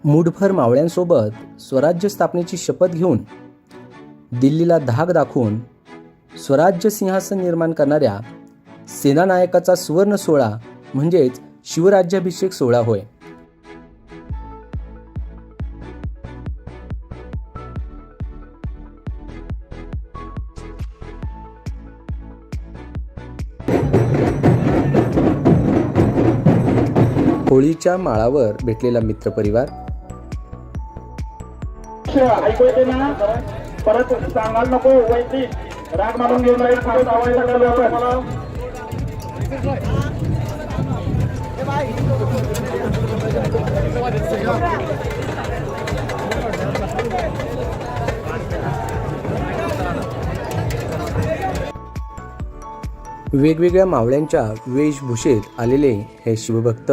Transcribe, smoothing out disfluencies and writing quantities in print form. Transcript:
मुठभर मावळ्यांसोबत स्वराज्य स्थापनेची शपथ घेऊन दिल्लीला धाक दाखवून स्वराज्य सिंहासन निर्माण करणाऱ्या सेनानायकाचा सुवर्ण सोहळा म्हणजेच शिवराज्याभिषेक सोहळा होय. होळीच्या माळावर भेटलेला मित्रपरिवार, ऐकू येते ना? परत सांगायला नको, वैयक्तिक राग मानून घेऊन राहील. वेगवेगळ्या मावळ्यांच्या वेशभूषेत आलेले हे शिवभक्त